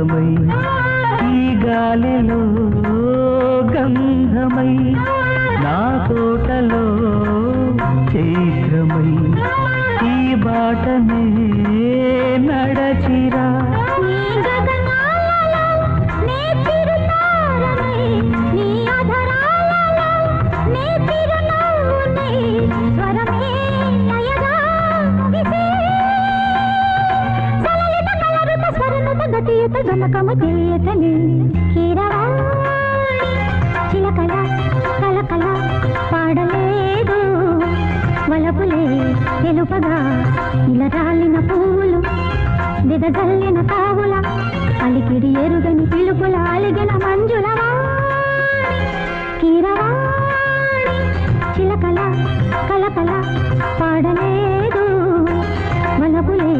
అందమై ఈ గాలిలో గంధమై నా తోటలో చైత్రమై ఈ బాటనే నడచిరా గమకమ తెలియతని చిలకల కలకల పాడలేదు వలపులే తెలుపగా ఇలా రాలిన పువ్వులు దిగజల్లిన తావుల అలికిడి ఎరుగని పిలుపుల అలిగిన మంజుల కీరవాణి చిలకల కలకల పాడలేదు వలపులే